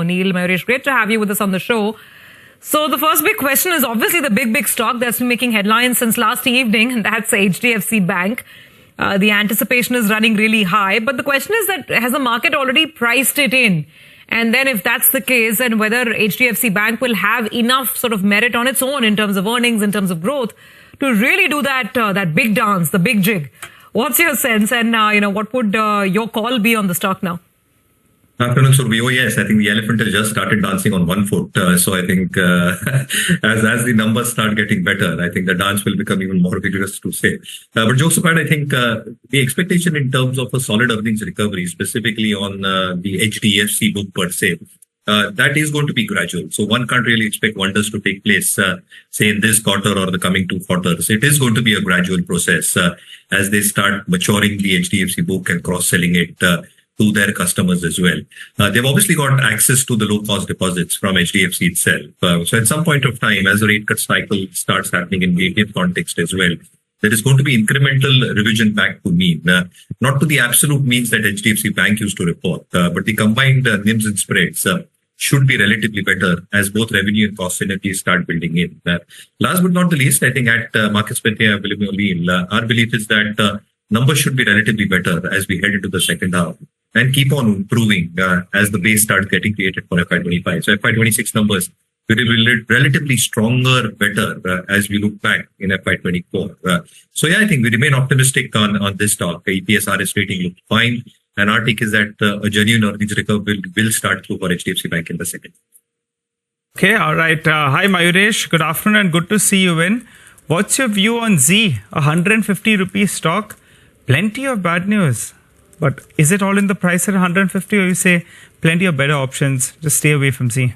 Neil Mayuresh, great to have you with us on the show. So the first big question is obviously the big stock that's been making headlines since last evening, and that's HDFC Bank. The anticipation is running really high, but the question is that has the market already priced it in? And then if that's the case, and whether HDFC Bank will have enough sort of merit on its own in terms of earnings, in terms of growth, to really do that big dance, the big jig. What's your sense, and what would your call be on the stock now? Afternoon, Surabhi. Oh, yes, I think the elephant has just started dancing on one foot. So I think as the numbers start getting better, I think the dance will become even more vigorous to say. But jokes apart, I think the expectation in terms of a solid earnings recovery, specifically on the HDFC book per se, that is going to be gradual. So one can't really expect wonders to take place, say, in this quarter or the coming 2 quarters. It is going to be a gradual process as they start maturing the HDFC book and cross-selling it to their customers as well. They've obviously got access to the low-cost deposits from HDFC itself. So at some point of time, as the rate cut cycle starts happening in the Indian context as well, there is going to be incremental revision back to mean, not to the absolute means that HDFC Bank used to report, but the combined NIMs and spreads should be relatively better as both revenue and cost synergies start building in. Last but not the least, I think at Markets Petia, our belief is that numbers should be relatively better as we head into the second half and keep on improving as the base starts getting created for FY25. So FY26 numbers will be relatively stronger, better as we look back in FY24. So yeah, I think we remain optimistic on this stock. The EPS-RS rating looks fine. And our take is that a genuine earnings recovery will start through for HDFC Bank in the second. Okay, all right. Hi, Mayuresh. Good afternoon and good to see you in. What's your view on Z, a 150 rupees stock? Plenty of bad news. But is it all in the price at 150, or you say plenty of better options? Just stay away from Z.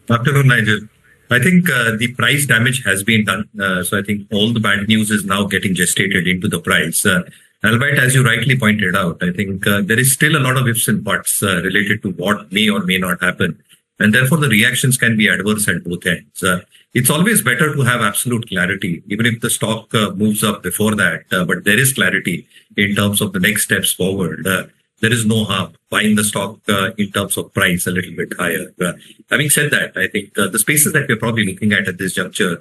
Afternoon, Nigel. I think the price damage has been done. So I think all the bad news is now getting gestated into the price. Albeit, as you rightly pointed out, I think there is still a lot of ifs and buts related to what may or may not happen. And therefore, the reactions can be adverse at both ends. It's always better to have absolute clarity, even if the stock moves up before that. But there is clarity in terms of the next steps forward. There is no harm buying the stock in terms of price a little bit higher. Having said that, I think the spaces that we're probably looking at this juncture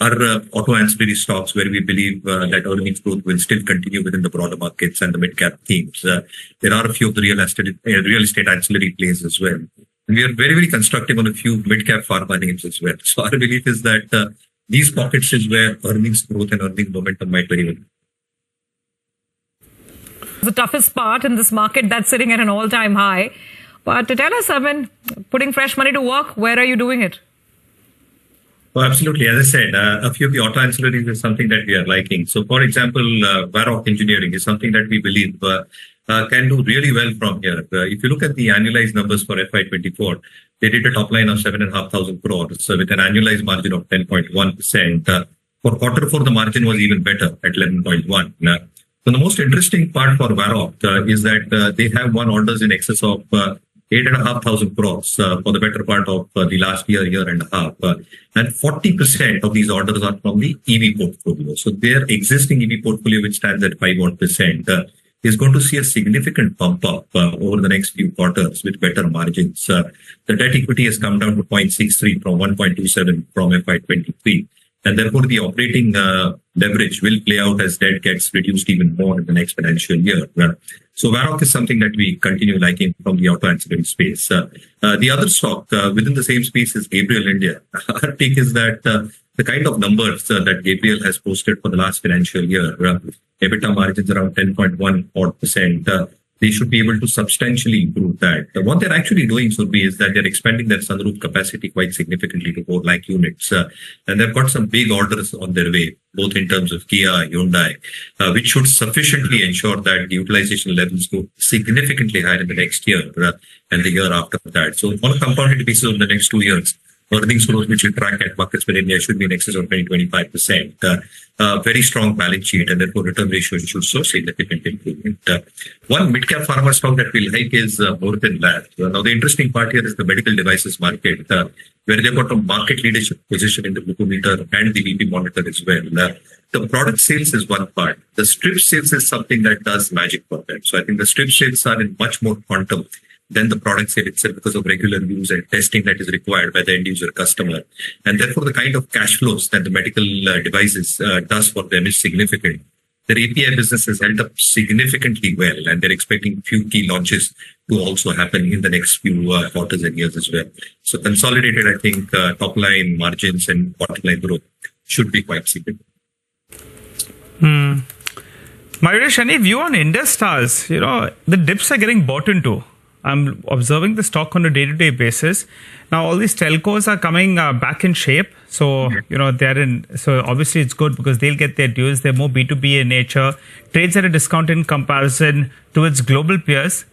are auto ancillary stocks where we believe that earnings growth will still continue within the broader markets and the mid-cap themes. There are a few of the real estate ancillary plays as well. And we are very, very constructive on a few mid-cap pharma names as well. So our belief is that these pockets is where earnings growth and earnings momentum might very well. The toughest part in this market that's sitting at an all-time high. But to tell us, putting fresh money to work, where are you doing it? Oh, absolutely. As I said, a few of the auto ancillaries is something that we are liking. So, for example, Varroc Engineering is something that we believe can do really well from here. If you look at the annualized numbers for FY24, they did a top line of 7,500 crores with an annualized margin of 10.1%. For quarter 4, the margin was even better at 11.1%. So the most interesting part for Varroc is that they have won orders in excess of 8,500 crores for the better part of the last year and a half. And 40% of these orders are from the EV portfolio. So their existing EV portfolio, which stands at 5%, is going to see a significant bump up over the next few quarters with better margins. The debt equity has come down to 0.63 from 1.27 from FY23. And therefore, the operating leverage will play out as debt gets reduced even more in the next financial year. So Varroc is something that we continue liking from the auto ancillary space. The other stock within the same space is Gabriel India. Our take is that the kind of numbers that Gabriel has posted for the last financial year, EBITDA margins around 10.1%, they should be able to substantially improve that. What they're actually doing, Surabhi, is that they're expanding their sunroof capacity quite significantly to 4 lakh units. And they've got some big orders on their way, both in terms of Kia, Hyundai, which should sufficiently ensure that the utilization levels go significantly higher in the next year and the year after that. So on a compounded basis over the next 2 years, earnings growth, which we track at Markets Petia, should be in excess of 20-25%. Very strong balance sheet, and therefore return ratio should show significant improvement. One mid-cap pharma stock that we like is Morphin Labs. Now, the interesting part here is the medical devices market, where they've got a market leadership position in the glucometer and the BP monitor as well. The product sales is one part. The strip sales is something that does magic for them. So I think the strip sales are in much more quantum than the product sale itself because of regular use and testing that is required by the end user customer. And therefore, the kind of cash flows that the medical devices does for them is significant. Their API business has held up significantly well, and they're expecting few key launches to also happen in the next few quarters and years as well. So consolidated, I think top line margins and bottom line growth should be quite significant. Mayuresh, any view on Industars? The dips are getting bought into. I'm observing the stock on a day-to-day basis. Now, all these telcos are coming back in shape. So, they're in. So, obviously, it's good because they'll get their dues. They're more B2B in nature. Trades at a discount in comparison to its global peers.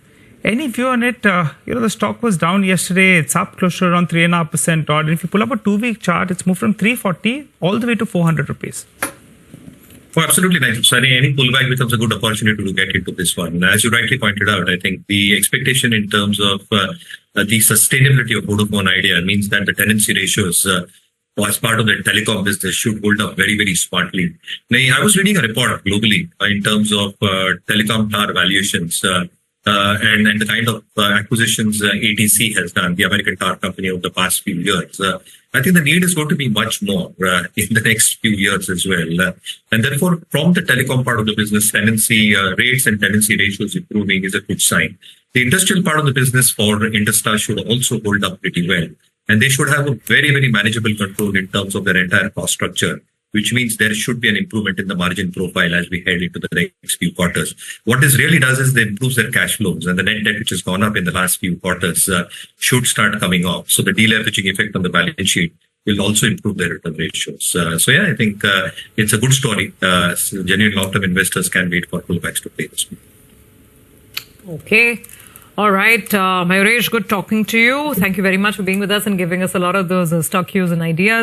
Any view on it? The stock was down yesterday. It's up close to around 3.5% odd. If you pull up a 2-week chart, it's moved from 340 all the way to 400 rupees. Oh, absolutely right. So any pullback becomes a good opportunity to get into this one. As you rightly pointed out, I think the expectation in terms of the sustainability of Vodafone Idea means that the tenancy ratios as part of the telecom business should hold up very, very smartly. Now, I was reading a report globally in terms of telecom tower valuations and the kind of acquisitions ATC has done, the American tower company, over the past few years. I think the need is going to be much more in the next few years as well. And therefore, from the telecom part of the business, tenancy rates and tenancy ratios improving is a good sign. The industrial part of the business for Industar should also hold up pretty well. And they should have a very, very manageable control in terms of their entire cost structure, which means there should be an improvement in the margin profile as we head into the next few quarters. What this really does is it improves their cash flows, and the net debt, which has gone up in the last few quarters, should start coming off. So the deleveraging effect on the balance sheet will also improve their return ratios. I think it's a good story. So genuine long-term investors can wait for pullbacks to play this. Okay. All right. Mayuresh, good talking to you. Thank you very much for being with us and giving us a lot of those stock cues and ideas.